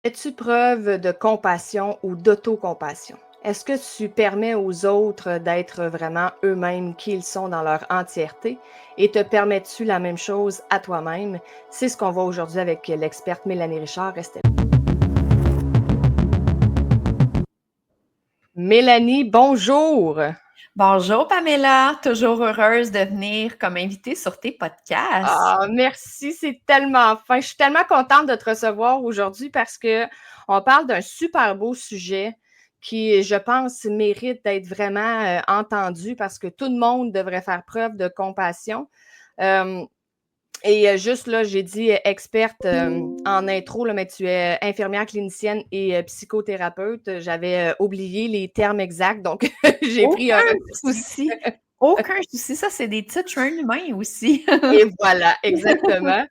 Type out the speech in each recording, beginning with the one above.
Fais-tu preuve de compassion ou d'autocompassion? Est-ce que tu permets aux autres d'être vraiment eux-mêmes qui ils sont dans leur entièreté et te permets-tu la même chose à toi-même? C'est ce qu'on voit aujourd'hui avec l'experte Mélanie Richard. Restez là. Mélanie, bonjour! Bonjour Pamela, toujours heureuse de venir comme invitée sur tes podcasts. Ah, merci, c'est tellement fin. Je suis tellement contente de te recevoir aujourd'hui parce que on parle d'un super beau sujet qui, je pense, mérite d'être vraiment entendu parce que tout le monde devrait faire preuve de compassion. Euh, juste là, j'ai dit experte en intro, là, mais tu es infirmière clinicienne et psychothérapeute. J'avais oublié les termes exacts, donc j'ai pris un Aucun petit. souci, aucun souci. Ça, c'est des titres humains aussi. Et voilà, exactement.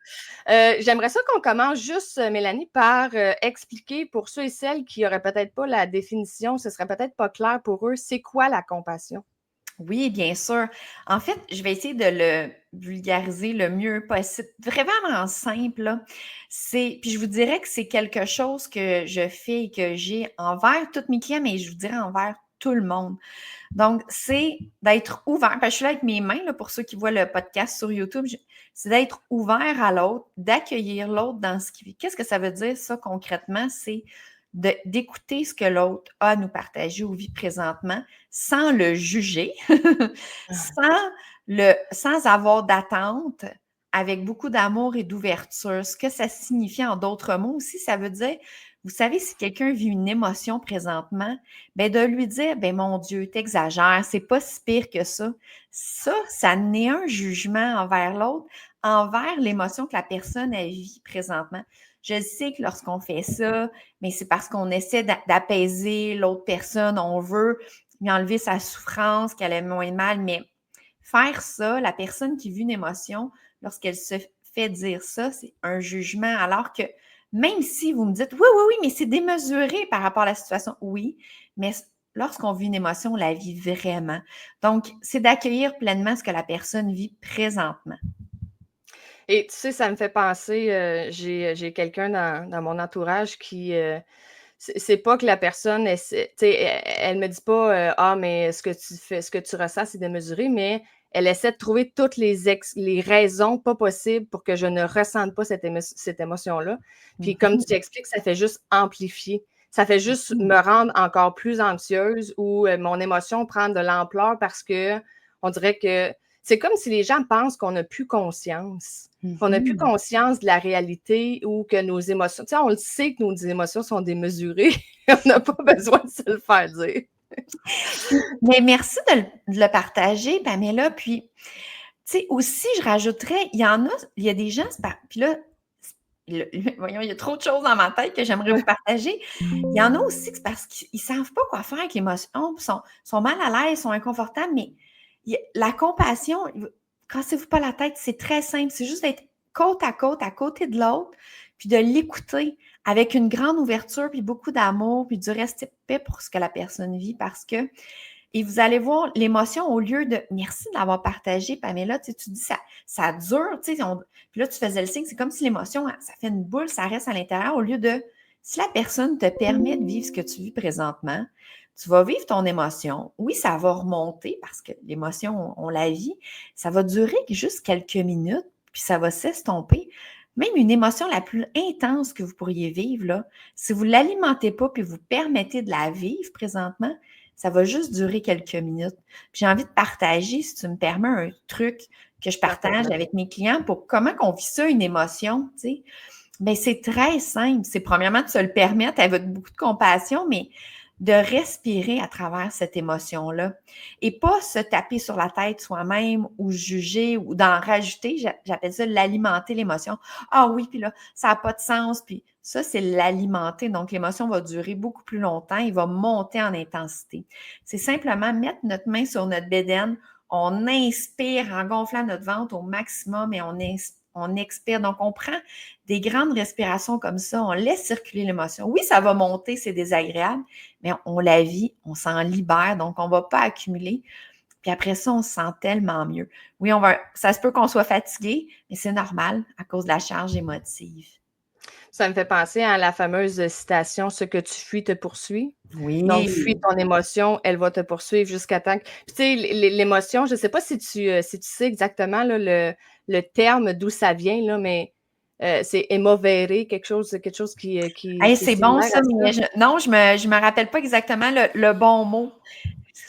J'aimerais ça qu'on commence juste, Mélanie, par expliquer pour ceux et celles qui n'auraient peut-être pas la définition, ce serait peut-être pas clair pour eux, c'est quoi la compassion? Oui, bien sûr. En fait, je vais essayer de le vulgariser le mieux possible. Vraiment simple, là. Puis je vous dirais que c'est quelque chose que je fais et que j'ai envers tous mes clients, mais je vous dirais envers tout le monde. Donc, c'est d'être ouvert. Parce que je suis là avec mes mains, là, pour ceux qui voient le podcast sur YouTube. C'est d'être ouvert à l'autre, d'accueillir l'autre dans ce qu'il vit. Qu'est-ce que ça veut dire, ça, concrètement? C'est d'écouter ce que l'autre a à nous partager ou vit présentement sans le juger, sans avoir d'attente, avec beaucoup d'amour et d'ouverture. Ce que ça signifie en d'autres mots aussi, ça veut dire, vous savez, si quelqu'un vit une émotion présentement, ben de lui dire, ben mon Dieu, t'exagères, c'est pas si pire que ça. Ça n'est un jugement envers l'autre, envers l'émotion que la personne elle vit présentement. Je sais que lorsqu'on fait ça, mais c'est parce qu'on essaie d'apaiser l'autre personne, on veut lui enlever sa souffrance, qu'elle ait moins de mal, mais faire ça, la personne qui vit une émotion, lorsqu'elle se fait dire ça, c'est un jugement, alors que même si vous me dites, oui, oui, oui, mais c'est démesuré par rapport à la situation, oui, mais lorsqu'on vit une émotion, on la vit vraiment. Donc, c'est d'accueillir pleinement ce que la personne vit présentement. Et tu sais, ça me fait penser, j'ai quelqu'un dans mon entourage qui, c'est pas que la personne essaie tu sais, elle me dit pas, «Ah, mais ce que tu ressens, c'est démesuré», mais elle essaie de trouver toutes les raisons pas possibles pour que je ne ressente pas cette émotion-là. Puis comme tu expliques, ça fait juste amplifier. Ça fait juste me rendre encore plus anxieuse ou, mon émotion prend de l'ampleur parce qu'on dirait que c'est comme si les gens pensent qu'on n'a plus conscience. Qu'on n'a plus Mhm. conscience de la réalité ou que nos émotions, tu sais, on le sait que nos émotions sont démesurées, on n'a pas besoin de se le faire dire. Mais merci de le partager, Pamela. Puis, tu sais, aussi, je rajouterais, il y a des gens, puis là, voyons, il y a trop de choses dans ma tête que j'aimerais vous partager. Il y en a aussi que c'est parce qu'ils ne savent pas quoi faire avec l'émotion, puis sont mal à l'aise, sont inconfortables, mais la compassion, cassez-vous pas la tête, c'est très simple. C'est juste d'être côte, à côté de l'autre, puis de l'écouter avec une grande ouverture, puis beaucoup d'amour, puis du respect pour ce que la personne vit, parce que et vous allez voir l'émotion au lieu de merci de l'avoir partagé, Pamela. Tu sais, tu dis ça dure, tu sais. Puis là, tu faisais le signe, c'est comme si l'émotion, ça fait une boule, ça reste à l'intérieur, au lieu de si la personne te permet de vivre ce que tu vis présentement, tu vas vivre ton émotion. Oui, ça va remonter parce que l'émotion, on la vit. Ça va durer juste quelques minutes, puis ça va s'estomper. Même une émotion la plus intense que vous pourriez vivre, là, si vous ne l'alimentez pas puis vous permettez de la vivre présentement, ça va juste durer quelques minutes. Puis j'ai envie de partager, si tu me permets, un truc que je partage Certainement. avec mes clients pour comment qu'on vit ça, une émotion, tu sais. Bien, c'est très simple. C'est premièrement de se le permettre avec beaucoup de compassion, mais de respirer à travers cette émotion-là et pas se taper sur la tête soi-même ou juger ou d'en rajouter. J'appelle ça l'alimenter l'émotion. Ah oui, puis là, ça n'a pas de sens. Puis ça, c'est l'alimenter. Donc, l'émotion va durer beaucoup plus longtemps. Il va monter en intensité. C'est simplement mettre notre main sur notre bédaine. On inspire en gonflant notre ventre au maximum et on expire. Donc, on prend des grandes respirations comme ça, on laisse circuler l'émotion. Oui, ça va monter, c'est désagréable, mais on la vit, on s'en libère, donc on ne va pas accumuler. Puis après ça, on se sent tellement mieux. Oui, ça se peut qu'on soit fatigué, mais c'est normal à cause de la charge émotive. Ça me fait penser à la fameuse citation: «Ce que tu fuis te poursuit». Donc, fuis Oui. ton émotion, elle va te poursuivre jusqu'à temps que puis tu sais, l'émotion, je ne sais pas si tu sais exactement là, le terme d'où ça vient, là, mais c'est emovere, quelque chose Hey, qui est c'est bon similaire ça, à ça. mais non, je me rappelle pas exactement le bon mot.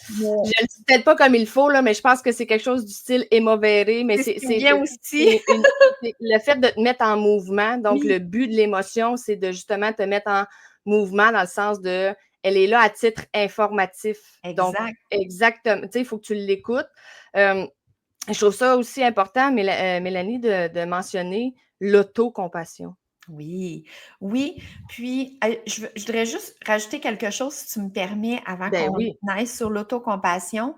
Je Mais le dis peut-être pas comme il faut, là, mais je pense que c'est quelque chose du style emovere, mais c'est ce qui me vient aussi. c'est le fait de te mettre en mouvement. Donc, Oui, le but de l'émotion, c'est de justement te mettre en mouvement dans le sens de elle est là à titre informatif. Donc, exact. exactement, tu sais, il faut que tu l'écoutes. Euh, je trouve ça aussi important, Mélanie, de mentionner l'autocompassion. Oui, oui. Puis, je voudrais juste rajouter quelque chose, si tu me permets, avant Ben qu'on oui, aille sur l'autocompassion.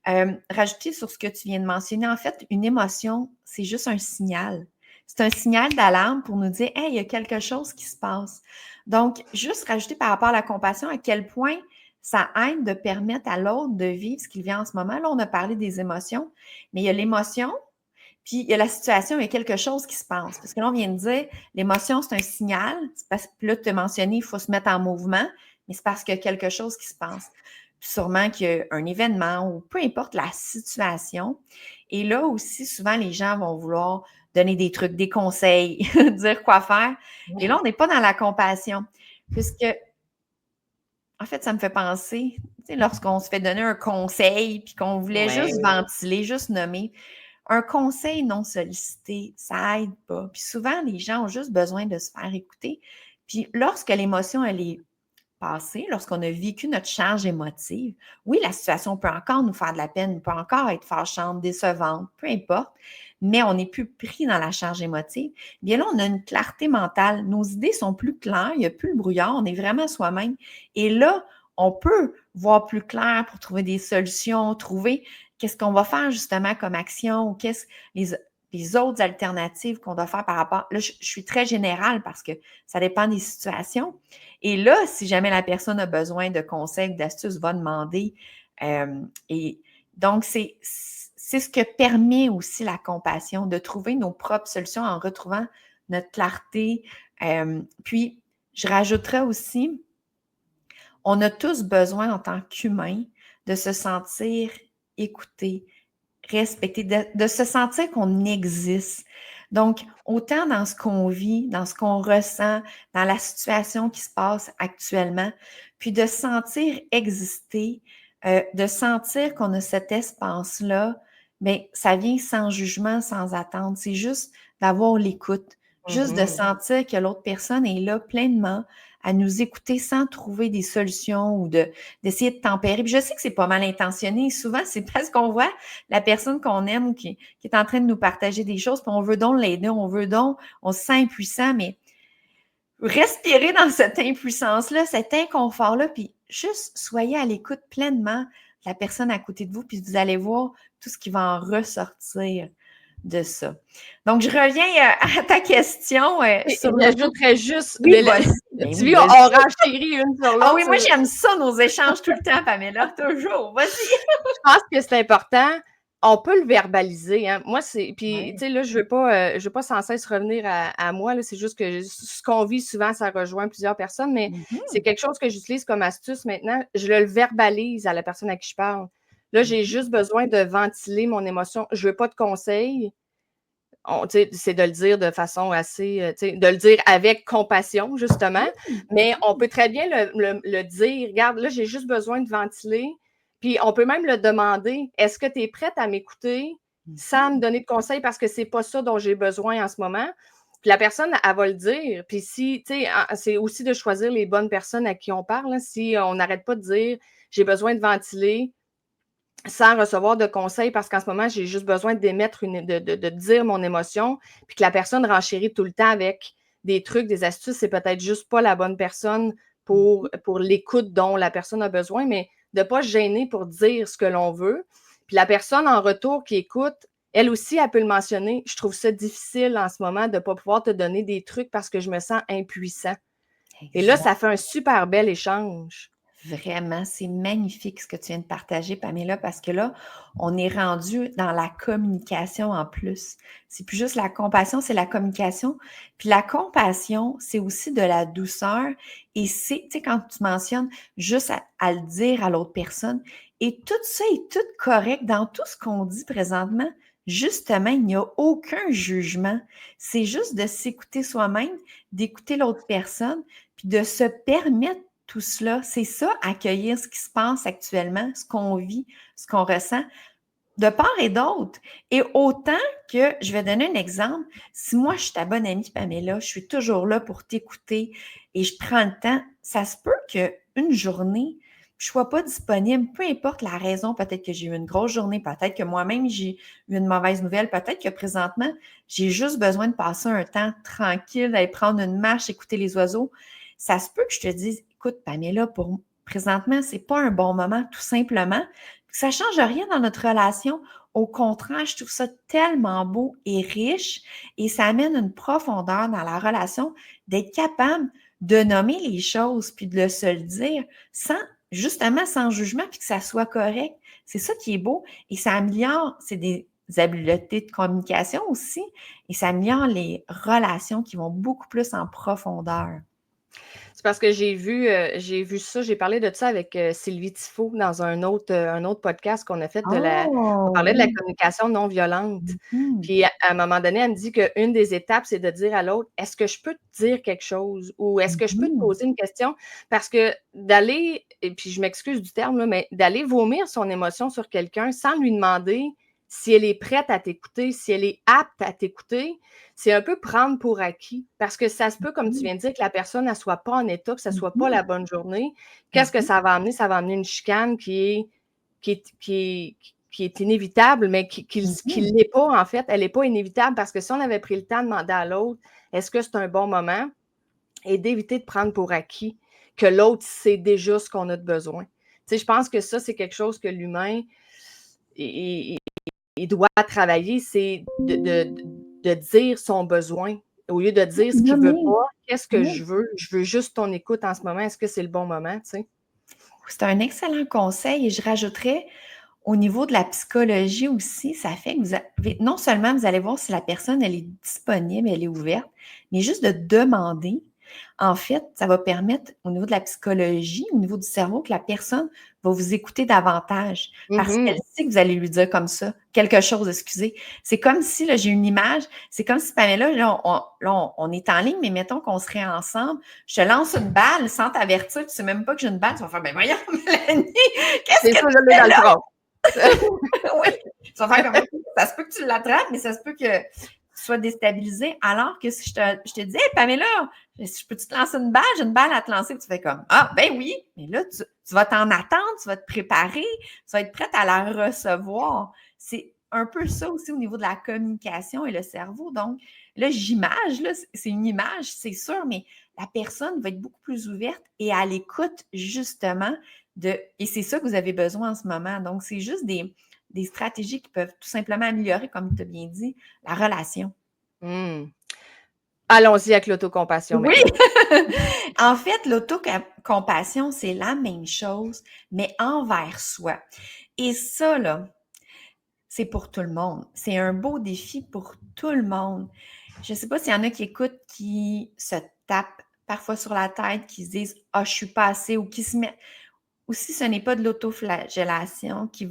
Rajouter sur ce que tu viens de mentionner, en fait, une émotion, c'est juste un signal. C'est un signal d'alarme pour nous dire, hey, il y a quelque chose qui se passe. Donc, juste rajouter par rapport à la compassion, à quel point ça aide de permettre à l'autre de vivre ce qu'il vit en ce moment. Là, on a parlé des émotions, mais il y a l'émotion, puis il y a la situation, il y a quelque chose qui se passe. Parce que là, on vient de dire, l'émotion, c'est un signal. Puis là, tu as mentionné, il faut se mettre en mouvement, mais c'est parce qu'il y a quelque chose qui se passe. Puis sûrement qu'il y a un événement ou peu importe la situation. Et là aussi, souvent, les gens vont vouloir donner des trucs, des conseils, dire quoi faire. Et là, on n'est pas dans la compassion. Puisque, en fait, ça me fait penser, tu sais, lorsqu'on se fait donner un conseil, puis qu'on voulait ouais, juste ventiler, juste nommer, un conseil non sollicité, ça aide pas. Puis souvent, les gens ont juste besoin de se faire écouter. Puis lorsque l'émotion, elle est passée, lorsqu'on a vécu notre charge émotive, oui, la situation peut encore nous faire de la peine, peut encore être fâchante, décevante, peu importe, mais on n'est plus pris dans la charge émotive. Bien là, on a une clarté mentale. Nos idées sont plus claires, il n'y a plus le brouillard, on est vraiment soi-même. Et là, on peut voir plus clair pour trouver des solutions, trouver qu'est-ce qu'on va faire justement comme action ou qu'est-ce les autres alternatives qu'on doit faire par rapport. Là, je suis très générale parce que ça dépend des situations. Et là, si jamais la personne a besoin de conseils, d'astuces, va demander. Et donc, c'est ce que permet aussi la compassion, de trouver nos propres solutions en retrouvant notre clarté. Puis, je rajouterais aussi, on a tous besoin en tant qu'humains de se sentir écouté, respecté, de se sentir qu'on existe. Donc, autant dans ce qu'on vit, dans ce qu'on ressent, dans la situation qui se passe actuellement, puis de sentir exister, de sentir qu'on a cet espace-là, bien, ça vient sans jugement, sans attente. C'est juste d'avoir l'écoute, juste de mhm. sentir que l'autre personne est là pleinement à nous écouter sans trouver des solutions ou d'essayer de tempérer. Puis je sais que c'est pas mal intentionné. Souvent, c'est parce qu'on voit la personne qu'on aime ou qui est en train de nous partager des choses, puis on veut donc l'aider, on se sent impuissant, mais respirer dans cette impuissance-là, cet inconfort-là, puis juste soyez à l'écoute pleinement de la personne à côté de vous, puis vous allez voir tout ce qui va en ressortir de ça. Donc, je reviens à ta question Et sur l'auto. j'ajouterais juste, Oui, vas-y. Ben tu oui, vois, vas-y. on renchérit une sur Ah oui, l'autre. moi, j'aime ça, nos échanges tout le temps, Pamela. Toujours. Vas-y. Je pense que c'est important. On peut le verbaliser, hein. Moi, c'est puis, Ouais. tu sais, là, je veux pas sans cesse revenir à moi, là. C'est juste que ce qu'on vit souvent, ça rejoint plusieurs personnes, mais c'est Mhm. quelque chose que j'utilise comme astuce maintenant. Je le verbalise à la personne à qui je parle. Là, j'ai Mhm. juste besoin de ventiler mon émotion. Je veux pas de conseils. Tu sais, c'est de le dire de façon assez, tu sais, de le dire avec compassion, justement. Mais on peut très bien le dire. Regarde, là, j'ai juste besoin de ventiler. Puis on peut même le demander. Est-ce que tu es prête à m'écouter sans me Mhm. donner de conseils parce que c'est pas ça dont j'ai besoin en ce moment? Puis la personne, elle va le dire. Puis si, tu sais, c'est aussi de choisir les bonnes personnes à qui on parle, hein. Si on n'arrête pas de dire j'ai besoin de ventiler, sans recevoir de conseils parce qu'en ce moment, j'ai juste besoin d'émettre de dire mon émotion, puis que la personne renchérit tout le temps avec des trucs, des astuces, c'est peut-être juste pas la bonne personne pour l'écoute dont la personne a besoin, mais de ne pas se gêner pour dire ce que l'on veut. Puis la personne en retour qui écoute, elle aussi, elle peut le mentionner. Je trouve ça difficile en ce moment de ne pas pouvoir te donner des trucs parce que je me sens impuissant. Et là, Exact. ça fait un super bel échange. Vraiment, c'est magnifique ce que tu viens de partager, Pamela, parce que là, on est rendu dans la communication en plus. C'est plus juste la compassion, c'est la communication. Puis la compassion, c'est aussi de la douceur. Et c'est, tu sais, quand tu mentionnes juste à le dire à l'autre personne, et tout ça est tout correct dans tout ce qu'on dit présentement. Justement, il n'y a aucun jugement. C'est juste de s'écouter soi-même, d'écouter l'autre personne, puis de se permettre tout cela. C'est ça, accueillir ce qui se passe actuellement, ce qu'on vit, ce qu'on ressent, de part et d'autre. Et autant que, je vais donner un exemple, si moi je suis ta bonne amie Pamela, je suis toujours là pour t'écouter et je prends le temps, ça se peut qu'une journée, je ne sois pas disponible, peu importe la raison, peut-être que j'ai eu une grosse journée, peut-être que moi-même j'ai eu une mauvaise nouvelle, peut-être que présentement, j'ai juste besoin de passer un temps tranquille, d'aller prendre une marche, écouter les oiseaux. Ça se peut que je te dise, écoute, Pamela, pour présentement, c'est pas un bon moment, tout simplement. Ça ne change rien dans notre relation. Au contraire, je trouve ça tellement beau et riche et ça amène une profondeur dans la relation d'être capable de nommer les choses puis de se le dire justement sans jugement puis que ça soit correct. C'est ça qui est beau et ça améliore, c'est des habiletés de communication aussi et ça améliore les relations qui vont beaucoup plus en profondeur. C'est parce que j'ai vu ça, j'ai parlé de ça avec, Sylvie Tifo dans un autre podcast qu'on a fait on Oh parlait de la oui! communication non violente. Mmh. Puis à un moment donné, elle me dit qu'une des étapes, c'est de dire à l'autre: «Est-ce que je peux te dire quelque chose?» ou «Est-ce que je peux te Mmh. poser une question?» parce que d'aller et puis je m'excuse du terme là, mais d'aller vomir son émotion sur quelqu'un sans lui demander si elle est prête à t'écouter, si elle est apte à t'écouter, c'est un peu prendre pour acquis parce que ça se peut, comme tu Mmh. viens de dire, que la personne ne soit pas en état, que ça soit pas Mmh. la bonne journée. Qu'est-ce que Mmh. ça va amener? Ça va amener une chicane qui est inévitable, mais qui Mmh. l'est pas, en fait. Elle est pas inévitable parce que si on avait pris le temps de demander à l'autre: «Est-ce que c'est un bon moment?» et d'éviter de prendre pour acquis que l'autre sait déjà ce qu'on a de besoin. Tu sais, je pense que ça, c'est quelque chose que l'humain, il il doit travailler, c'est de dire son besoin au lieu de dire ce qu'il veut Nommer, pas. Qu'est-ce que oui. je veux? Je veux juste ton écoute en ce moment. Est-ce que c'est le bon moment, tu sais? C'est un excellent conseil et je rajouterais au niveau de la psychologie aussi, ça fait que vous avez non seulement vous allez voir si la personne elle est disponible, elle est ouverte, mais juste de demander, en fait, ça va permettre au niveau de la psychologie, au niveau du cerveau, que la personne va vous écouter davantage parce qu'elle Mmh. sait que vous allez lui dire comme ça quelque chose, excusez. C'est comme si, là, j'ai une image, c'est comme si Pamela, là, on est en ligne, mais mettons qu'on serait ensemble, je te lance une balle sans t'avertir, tu sais même pas que j'ai une balle, tu vas faire, ben voyons, Mélanie, qu'est-ce C'est que ça, tu je l'ai fais dans le là? front. Oui, tu vas faire comme ça se peut que tu l'attrapes, mais ça se peut que tu sois déstabilisé. Alors que si je te dis, hey, Pamela, je peux-tu te lancer une balle? J'ai une balle à te lancer. Tu fais comme, ah, ben oui. Mais là, tu vas t'en attendre, tu vas te préparer, tu vas être prête à la recevoir. C'est un peu ça aussi au niveau de la communication et le cerveau. Donc, là, j'image, là, c'est une image, c'est sûr, mais la personne va être beaucoup plus ouverte et à l'écoute, justement, et c'est ça que vous avez besoin en ce moment. Donc, c'est juste des stratégies qui peuvent tout simplement améliorer, comme tu as bien dit, la relation. Mmh. Allons-y avec l'autocompassion Oui! maintenant. En fait, l'autocompassion, c'est la même chose, mais envers soi. Et ça, là, c'est pour tout le monde. C'est un beau défi pour tout le monde. Je ne sais pas s'il y en a qui écoutent, qui se tapent parfois sur la tête, qui se disent « Ah, je suis pas assez » ou qui se mettent. Ou si ce n'est pas de l'autoflagellation, qui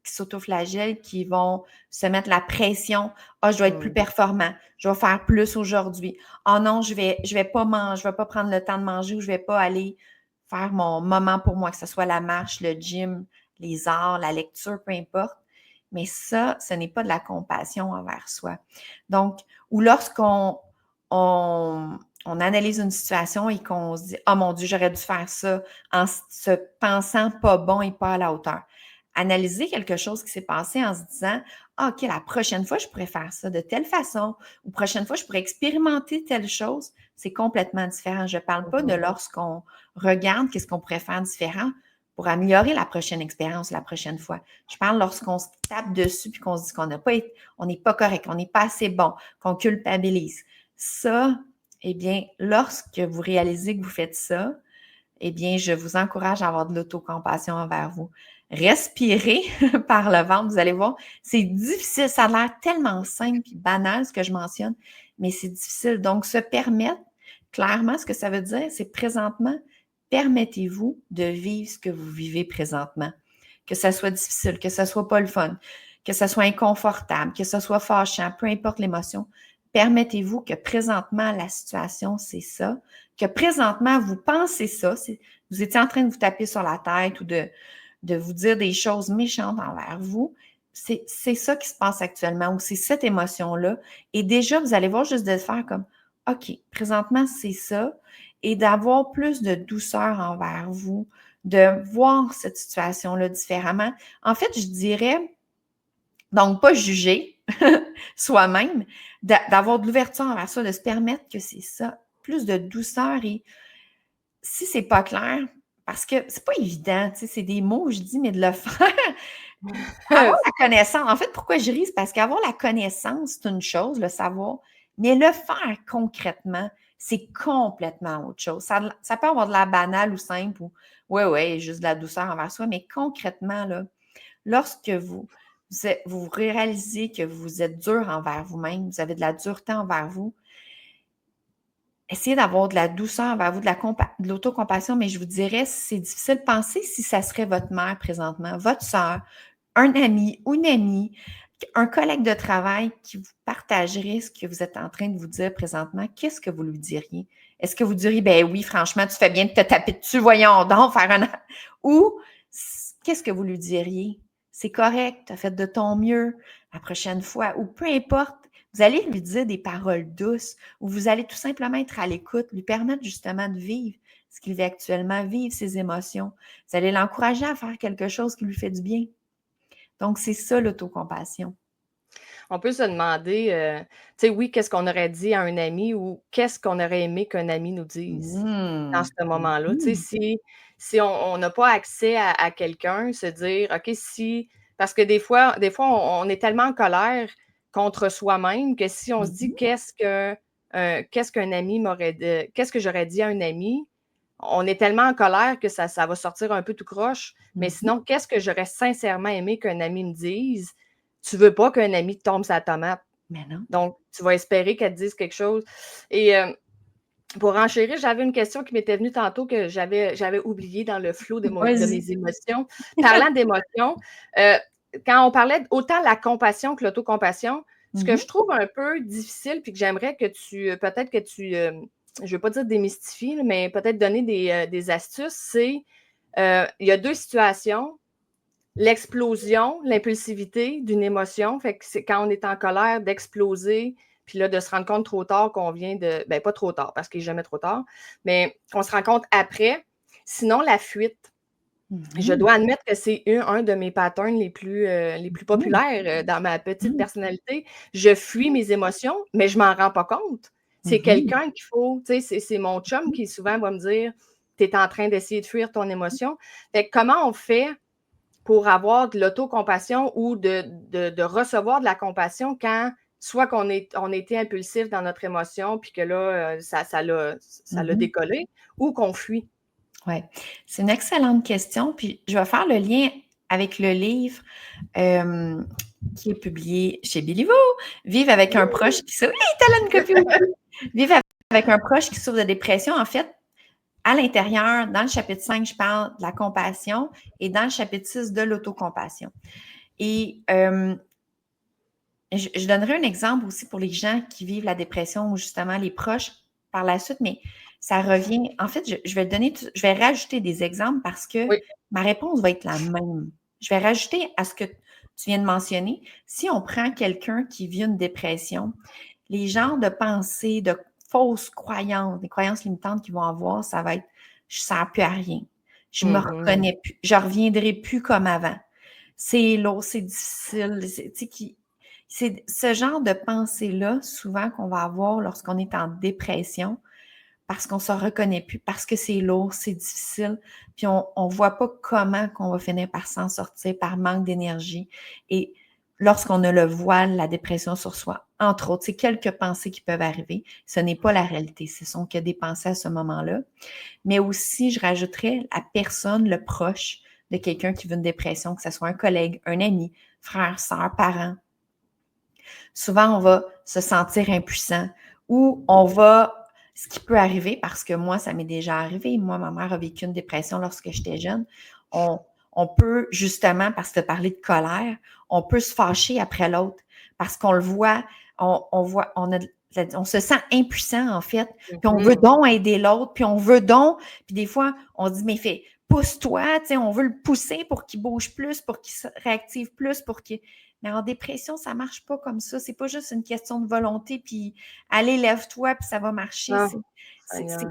s'autoflagellent, qui vont se mettre la pression. Ah, je dois être plus Mmh. performant. Je vais faire plus aujourd'hui. Ah non, je vais pas manger, je vais pas prendre le temps de manger ou je vais pas aller faire mon moment pour moi, que ce soit la marche, le gym, les arts, la lecture, peu importe. Mais ça, ce n'est pas de la compassion envers soi. Donc, ou lorsqu'on on analyse une situation et qu'on se dit « Oh mon Dieu, j'aurais dû faire ça », en se pensant pas bon et pas à la hauteur. Analyser quelque chose qui s'est passé en se disant ah, OK, la prochaine fois, je pourrais faire ça de telle façon, ou prochaine fois, je pourrais expérimenter telle chose, c'est complètement différent. Je ne parle pas de Mmh. lorsqu'on regarde qu'est-ce qu'on pourrait faire différent pour améliorer la prochaine expérience la prochaine fois. Je parle lorsqu'on se tape dessus puis qu'on se dit qu'on n'a pas été, on n'est pas correct, on n'est pas assez bon, qu'on culpabilise. Ça, eh bien, lorsque vous réalisez que vous faites ça, eh bien, je vous encourage à avoir de l'autocompassion envers vous. Respirez par le ventre, vous allez voir, c'est difficile, ça a l'air tellement simple et banal ce que je mentionne, mais c'est difficile. Donc, se permettre, clairement, ce que ça veut dire, c'est présentement, permettez-vous de vivre ce que vous vivez présentement. Que ça soit difficile, que ça soit pas le fun, que ça soit inconfortable, que ça soit fâchant, peu importe l'émotion. Permettez-vous que présentement, la situation, c'est ça, que présentement, vous pensez ça, vous étiez en train de vous taper sur la tête ou de vous dire des choses méchantes envers vous. C'est ça qui se passe actuellement, ou c'est cette émotion-là. Et déjà, vous allez voir juste de faire comme, OK, présentement, c'est ça, et d'avoir plus de douceur envers vous, de voir cette situation-là différemment. En fait, je dirais, donc, pas juger soi-même, d'avoir de l'ouverture envers ça, de se permettre que c'est ça, plus de douceur. Et si c'est pas clair, parce que c'est pas évident, tu sais, c'est des mots, je dis, mais de le faire, avoir la connaissance, en fait, pourquoi je ris, c'est parce qu'avoir la connaissance, c'est une chose, le savoir, mais le faire concrètement, c'est complètement autre chose. Ça peut avoir de la banale ou simple, ou ouais, juste de la douceur envers soi, mais concrètement, là, lorsque vous réalisez que vous êtes dur envers vous-même, vous avez de la dureté envers vous, essayez d'avoir de la douceur envers vous, de l'autocompassion, mais je vous dirais, c'est difficile. Pensez si ça serait votre mère présentement, votre soeur, un ami ou une amie, un collègue de travail qui vous partagerait ce que vous êtes en train de vous dire présentement, qu'est-ce que vous lui diriez? Est-ce que vous diriez, ben oui, franchement, tu fais bien de te taper dessus, voyons donc, faire un... Ou, qu'est-ce que vous lui diriez? C'est correct, tu as fait de ton mieux la prochaine fois, ou peu importe, vous allez lui dire des paroles douces, ou vous allez tout simplement être à l'écoute, lui permettre justement de vivre ce qu'il vit actuellement, vivre ses émotions. Vous allez l'encourager à faire quelque chose qui lui fait du bien. Donc, c'est ça l'autocompassion. On peut se demander, tu sais, oui, qu'est-ce qu'on aurait dit à un ami ou qu'est-ce qu'on aurait aimé qu'un ami nous dise dans Mmh. ce moment-là? Tu sais, Mmh. si on n'a pas accès à quelqu'un, se dire: «OK, si» parce que des fois, on est tellement en colère contre soi-même que si on se dit: Mmh. Qu'est-ce qu'un ami m'aurait de qu'est-ce que j'aurais dit à un ami?» On est tellement en colère que ça va sortir un peu tout croche. Mais Mmh. sinon, qu'est-ce que j'aurais sincèrement aimé qu'un ami me dise? Tu veux pas qu'un ami te tombe sa tomate. Mais non. Donc, tu vas espérer qu'elle te dise quelque chose. Et pour enchérir, j'avais une question qui m'était venue tantôt que j'avais oubliée dans le flot de Vas-y. mes émotions. Parlant d'émotions, heu, quand on parlait autant la compassion que l'autocompassion, ce que Mmh. je trouve un peu difficile puis que j'aimerais que peut-être que je ne veux pas dire démystifier, là, mais peut-être donner des astuces, c'est, il y a 2 situations. L'explosion, l'impulsivité d'une émotion, fait que c'est quand on est en colère d'exploser, puis là, de se rendre compte trop tard qu'on vient de ben, pas trop tard, parce qu'il est jamais trop tard, mais on se rend compte après. Sinon, la fuite. Je Mmh. dois admettre que c'est un de mes patterns les plus Mmh. populaires, dans ma petite Mmh. personnalité. Je fuis mes émotions, mais je m'en rends pas compte. C'est Mmh. quelqu'un qu'il faut tu sais, c'est mon chum qui souvent va me dire: «Tu es en train d'essayer de fuir ton émotion». Fait que comment on fait pour avoir de l'autocompassion ou de recevoir de la compassion quand soit on a été impulsif dans notre émotion puis que là, ça l'a Mmh. décollé ou qu'on fuit. Ouais, c'est une excellente question, puis je vais faire le lien avec le livre, hem, qui est publié chez Béliveau, «Vivre avec un proche qui souffre». Oui, tu as une copie aussi! «Vivre avec un proche qui souffre de dépression». En fait, à l'intérieur, dans le chapitre 5, je parle de la compassion et dans le chapitre 6, de l'autocompassion. Et je donnerai un exemple aussi pour les gens qui vivent la dépression ou justement les proches par la suite, mais ça revient. En fait, je vais donner, je vais rajouter des exemples parce que Oui. ma réponse va être la même. Je vais rajouter à ce que tu viens de mentionner. Si on prend quelqu'un qui vit une dépression, les genres de pensées, de fausses croyances, des croyances limitantes qu'ils vont avoir, ça va être je ne sers plus à rien. Je me Mmh. reconnais plus. Je ne reviendrai plus comme avant. C'est lourd, c'est difficile. C'est ce genre de pensée-là, souvent, qu'on va avoir lorsqu'on est en dépression, parce qu'on ne se reconnaît plus, parce que c'est lourd, c'est difficile, puis on ne voit pas comment qu'on va finir par s'en sortir par manque d'énergie. Et lorsqu'on a le voile, la dépression sur soi, entre autres, c'est quelques pensées qui peuvent arriver. Ce n'est pas la réalité, ce sont que des pensées à ce moment-là. Mais aussi, je rajouterais la personne, le proche de quelqu'un qui vit une dépression, que ce soit un collègue, un ami, frère, sœur, parent. Souvent, on va se sentir impuissant ou on va, ce qui peut arriver, parce que moi, ça m'est déjà arrivé, moi, ma mère a vécu une dépression lorsque j'étais jeune, on peut justement, parce que tu as parlé de colère, on peut se fâcher après l'autre parce qu'on le voit, on se sent impuissant en fait, puis on veut donc aider l'autre, puis on veut donc, puis des fois, on dit, mais fais, pousse-toi, tu sais, on veut le pousser pour qu'il bouge plus, pour qu'il se réactive plus, pour qu'il... Mais en dépression, ça marche pas comme ça. C'est pas juste une question de volonté, puis allez, lève-toi, puis ça va marcher. Non,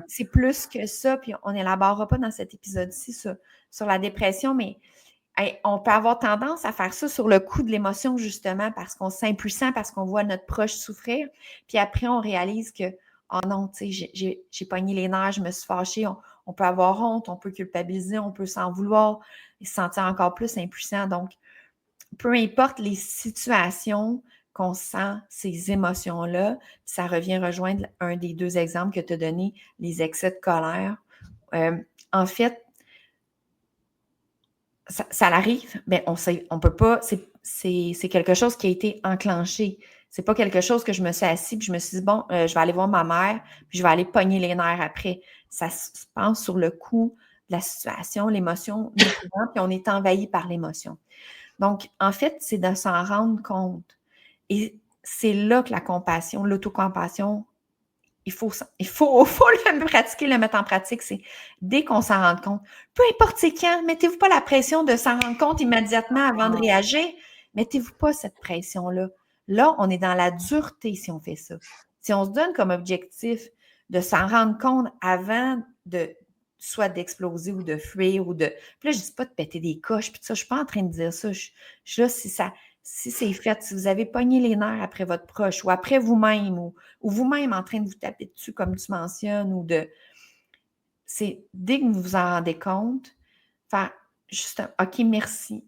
C'est plus que ça, puis on n'élaborera pas dans cet épisode-ci sur la dépression, mais hey, on peut avoir tendance à faire ça sur le coup de l'émotion, justement, parce qu'on se sent impuissant, parce qu'on voit notre proche souffrir, puis après, on réalise que, oh non, tu sais, j'ai pogné les nerfs, je me suis fâchée, on peut avoir honte, on peut culpabiliser, on peut s'en vouloir et se sentir encore plus impuissant. Donc, peu importe les situations qu'on sent ces émotions-là, ça revient rejoindre un des deux exemples que tu as donné, les excès de colère. En fait, ça arrive, mais on peut pas, c'est quelque chose qui a été enclenché. C'est pas quelque chose que je me suis assis puis je me suis dit, bon, je vais aller voir ma mère puis je vais aller pogner les nerfs après. Ça se passe sur le coup de la situation, l'émotion nous prend, puis on est envahi par l'émotion. Donc, en fait, c'est de s'en rendre compte. Et c'est là que la compassion, l'autocompassion, il faut le pratiquer, le mettre en pratique. C'est dès qu'on s'en rend compte. Peu importe c'est quand, mettez-vous pas la pression de s'en rendre compte immédiatement avant de réagir. Mettez-vous pas cette pression-là. Là, on est dans la dureté si on fait ça. Si on se donne comme objectif de s'en rendre compte avant de soit d'exploser ou de fuir ou de... Puis là, je dis pas de péter des coches, puis ça, je suis pas en train de dire ça. Je suis là, si c'est fait, si vous avez pogné les nerfs après votre proche ou après vous-même ou vous-même en train de vous taper dessus, comme tu mentionnes, ou de... C'est dès que vous vous en rendez compte, faire juste un OK, merci.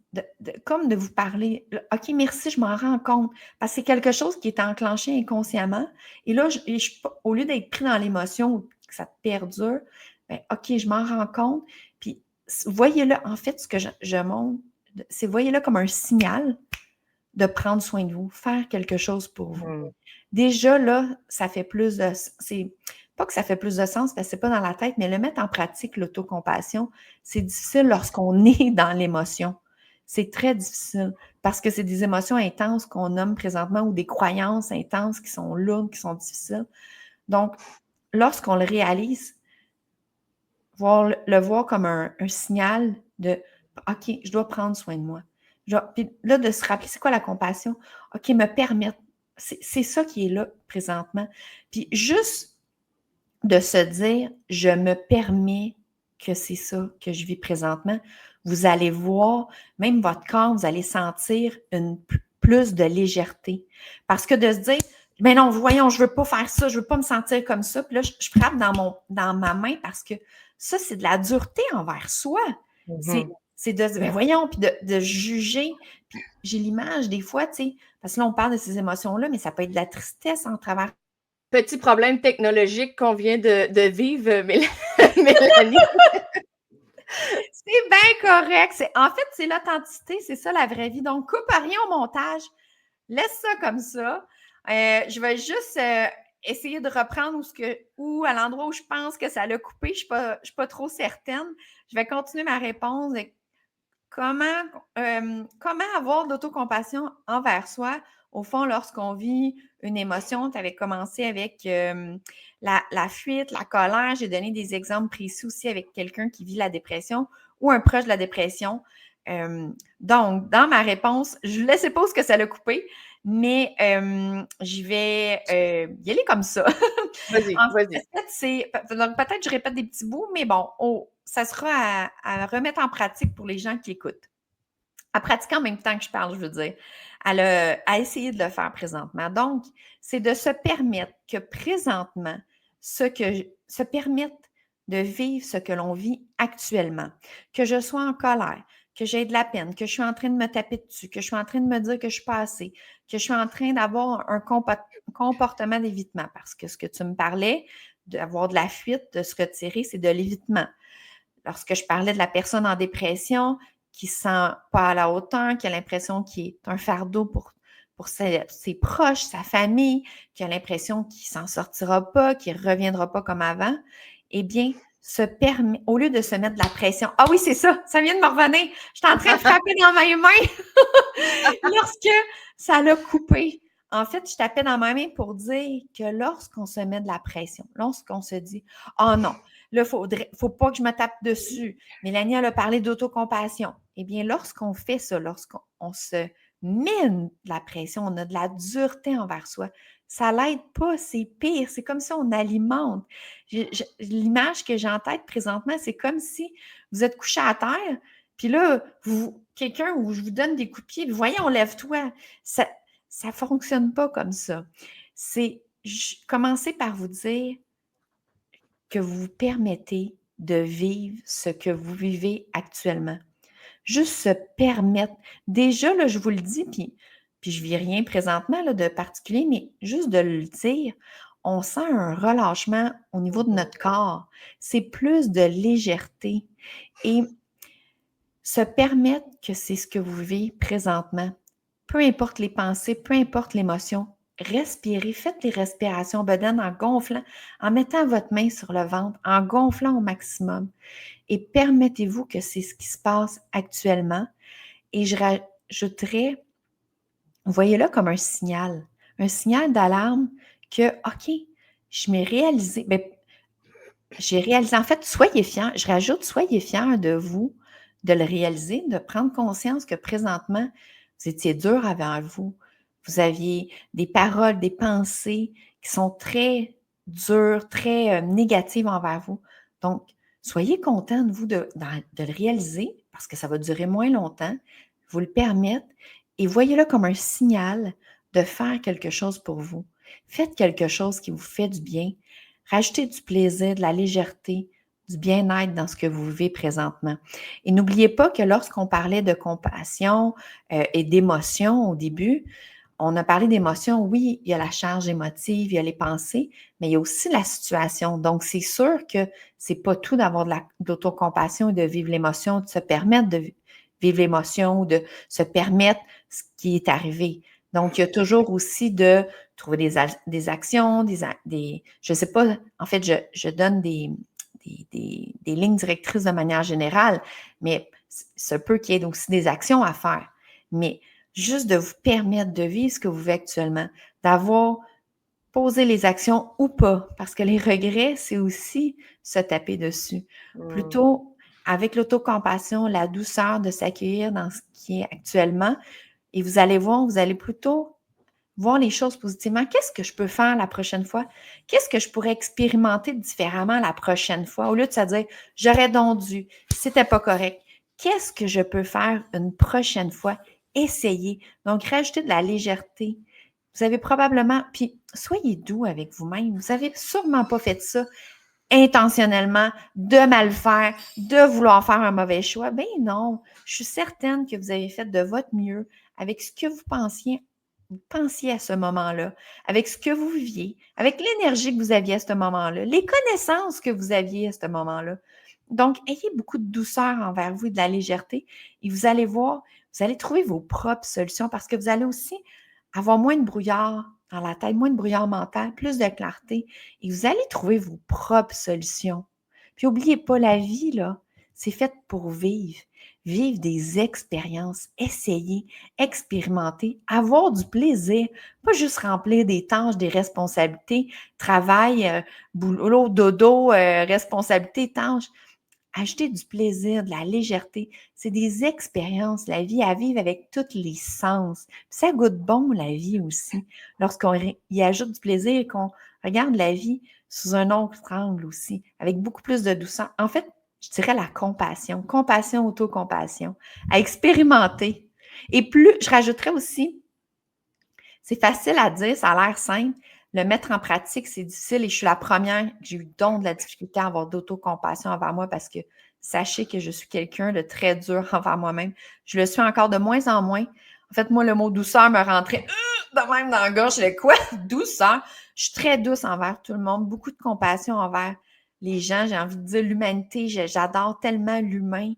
Comme de vous parler, OK, merci, je m'en rends compte. Parce que c'est quelque chose qui est enclenché inconsciemment. Et là, au lieu d'être pris dans l'émotion ou que ça perdure, ben, OK, je m'en rends compte. Puis, voyez-le, en fait, ce que je montre, c'est voyez-le comme un signal de prendre soin de vous, faire quelque chose pour vous. Déjà, là, ça fait plus de... C'est pas que ça fait plus de sens, parce que c'est pas dans la tête, mais le mettre en pratique, l'autocompassion, c'est difficile lorsqu'on est dans l'émotion. C'est très difficile, parce que c'est des émotions intenses qu'on nomme présentement ou des croyances intenses qui sont lourdes, qui sont difficiles. Donc, lorsqu'on le réalise, le voir comme un signal de « OK, je dois prendre soin de moi ». Puis là, de se rappeler, c'est quoi la compassion? OK, me permettre. C'est ça qui est là présentement. Puis juste de se dire, je me permets que c'est ça que je vis présentement, vous allez voir, même votre corps, vous allez sentir plus de légèreté. Parce que de se dire, mais non, voyons, je ne veux pas faire ça, je ne veux pas me sentir comme ça. Puis là, je frappe dans ma main parce que ça, c'est de la dureté envers soi. C'est de se dire, ben voyons, puis de juger. Puis j'ai l'image des fois, tu sais, parce que là, on parle de ces émotions-là, mais ça peut être de la tristesse en travers. Petit problème technologique qu'on vient de vivre, Mélanie. C'est bien correct. En fait, c'est l'authenticité, c'est ça la vraie vie. Donc, coupe à rien au montage. Laisse ça comme ça. Je vais juste essayer de reprendre à l'endroit où je pense que ça l'a coupé. Je ne suis pas trop certaine. Je vais continuer ma réponse. Comment avoir de l'autocompassion envers soi, au fond, lorsqu'on vit une émotion? Tu avais commencé avec la fuite, la colère. J'ai donné des exemples précis aussi avec quelqu'un qui vit la dépression ou un proche de la dépression. Donc, dans ma réponse, je ne sais pas où ce que ça l'a coupé, mais j'y vais y aller comme ça. Vas-y. Donc, peut-être que je répète des petits bouts, mais bon, ça sera à remettre en pratique pour les gens qui écoutent. À pratiquer en même temps que je parle, je veux dire, à essayer de le faire présentement. Donc, c'est de se permettre que présentement, se permettre de vivre ce que l'on vit actuellement, que je sois en colère, que j'ai de la peine, que je suis en train de me taper dessus, que je suis en train de me dire que je suis pas assez, que je suis en train d'avoir un comportement d'évitement, parce que ce que tu me parlais, d'avoir de la fuite, de se retirer, c'est de l'évitement. Lorsque je parlais de la personne en dépression qui ne se sent pas à la hauteur, qui a l'impression qu'il est un fardeau pour ses proches, sa famille, qui a l'impression qu'il ne s'en sortira pas, qu'il ne reviendra pas comme avant, eh bien, au lieu de se mettre de la pression, ah oui, c'est ça, ça vient de me revenir, je suis en train de frapper dans ma main lorsque ça l'a coupé. En fait, je tapais dans ma main pour dire que lorsqu'on se met de la pression, lorsqu'on se dit « Oh non, là, faut pas que je me tape dessus. » Mélanie, elle a parlé d'autocompassion. Eh bien, lorsqu'on fait ça, lorsqu'on se met de la pression, on a de la dureté envers soi, ça l'aide pas, c'est pire. C'est comme si on alimente. L'image que j'ai en tête présentement, c'est comme si vous êtes couché à terre, puis là, quelqu'un où je vous donne des coups de pied, puis voyons, lève-toi. Ça ne fonctionne pas comme ça. C'est commencer par vous dire que vous vous permettez de vivre ce que vous vivez actuellement. Juste se permettre. Déjà, là, je vous le dis, puis je ne vis rien présentement là, de particulier, mais juste de le dire, on sent un relâchement au niveau de notre corps. C'est plus de légèreté. Et se permettre que c'est ce que vous vivez présentement. Peu importe les pensées, peu importe l'émotion, respirez, faites les respirations bedaines en gonflant, en mettant votre main sur le ventre, en gonflant au maximum. Et permettez-vous que c'est ce qui se passe actuellement. Et je rajouterais, voyez-le comme un signal d'alarme que, OK, je m'ai réalisé, j'ai réalisé, en fait, soyez fiers, je rajoute, soyez fiers de vous, de le réaliser, de prendre conscience que présentement, vous étiez dur avant vous. Vous aviez des paroles, des pensées qui sont très dures, très négatives envers vous. Donc, soyez content de vous de le réaliser parce que ça va durer moins longtemps, vous le permettre et voyez-le comme un signal de faire quelque chose pour vous. Faites quelque chose qui vous fait du bien. Rajoutez du plaisir, de la légèreté, du bien-être dans ce que vous vivez présentement. Et n'oubliez pas que lorsqu'on parlait de compassion et d'émotion au début, on a parlé d'émotion, oui, il y a la charge émotive, il y a les pensées, mais il y a aussi la situation. Donc, c'est sûr que c'est pas tout d'avoir de l'autocompassion et de vivre l'émotion, de se permettre de vivre l'émotion ou de se permettre ce qui est arrivé. Donc, il y a toujours aussi de trouver des actions, je ne sais pas, en fait, je donne des lignes directrices de manière générale, mais ça peut qu'il y ait aussi des actions à faire. Mais juste de vous permettre de vivre ce que vous vivez actuellement, d'avoir posé les actions ou pas, parce que les regrets, c'est aussi se taper dessus. Plutôt avec l'autocompassion, la douceur de s'accueillir dans ce qui est actuellement, et vous allez voir, vous allez plutôt voir les choses positivement. Qu'est-ce que je peux faire la prochaine fois? Qu'est-ce que je pourrais expérimenter différemment la prochaine fois? Au lieu de se dire, j'aurais donc dû, c'était pas correct. Qu'est-ce que je peux faire une prochaine fois? Essayez. Donc, rajoutez de la légèreté. Vous avez probablement, puis soyez doux avec vous-même. Vous n'avez sûrement pas fait ça intentionnellement, de mal faire, de vouloir faire un mauvais choix. Ben non, je suis certaine que vous avez fait de votre mieux avec ce que vous pensiez à ce moment-là, avec ce que vous viviez, avec l'énergie que vous aviez à ce moment-là, les connaissances que vous aviez à ce moment-là. Donc, ayez beaucoup de douceur envers vous et de la légèreté et vous allez voir, vous allez trouver vos propres solutions parce que vous allez aussi avoir moins de brouillard dans la tête, moins de brouillard mental, plus de clarté et vous allez trouver vos propres solutions. Puis, n'oubliez pas, la vie, là, c'est fait pour vivre. Vivre des expériences, essayer, expérimenter, avoir du plaisir, pas juste remplir des tâches, des responsabilités, travail, boulot, dodo, responsabilités, tâches. Ajouter du plaisir, de la légèreté. C'est des expériences, la vie à vivre avec tous les sens. Puis ça goûte bon, la vie aussi, lorsqu'on y ajoute du plaisir et qu'on regarde la vie sous un autre angle aussi, avec beaucoup plus de douceur. En fait, je dirais la compassion, autocompassion, à expérimenter. Et plus, je rajouterais aussi, c'est facile à dire, ça a l'air simple, le mettre en pratique, c'est difficile et je suis la première, j'ai eu donc de la difficulté à avoir d'autocompassion envers moi parce que sachez que je suis quelqu'un de très dur envers moi-même. Je le suis encore de moins en moins. En fait, moi, le mot douceur me rentrait de même dans la gorge. Je quoi? Douceur? Je suis très douce envers tout le monde, beaucoup de compassion envers les gens. J'ai envie de dire l'humanité. J'adore tellement l'humain,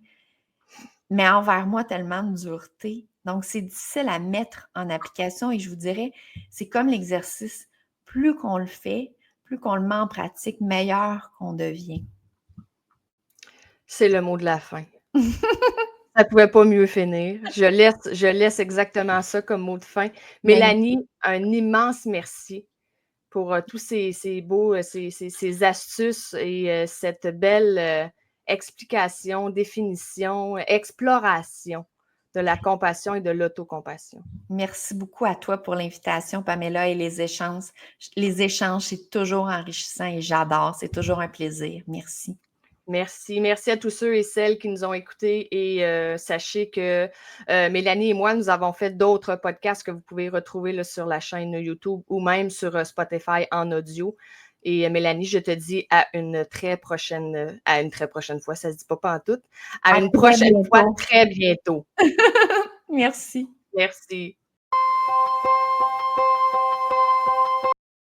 mais envers moi, tellement de dureté. Donc, c'est difficile à mettre en application et je vous dirais, c'est comme l'exercice. Plus qu'on le fait, plus qu'on le met en pratique, meilleur qu'on devient. C'est le mot de la fin. Ça pouvait pas mieux finir. Je laisse exactement ça comme mot de fin. Mélanie, un immense merci pour tous ces beaux, ces astuces et cette belle explication, définition, exploration de la compassion et de l'autocompassion. Merci beaucoup à toi pour l'invitation, Pamela, et les échanges. Les échanges, c'est toujours enrichissant et j'adore. C'est toujours un plaisir. Merci. Merci. Merci à tous ceux et celles qui nous ont écoutés et sachez que Mélanie et moi, nous avons fait d'autres podcasts que vous pouvez retrouver là, sur la chaîne YouTube ou même sur Spotify en audio. Et Mélanie, je te dis à une très prochaine fois, ça se dit pas pantoute, à une prochaine fois très bientôt. Merci. Merci.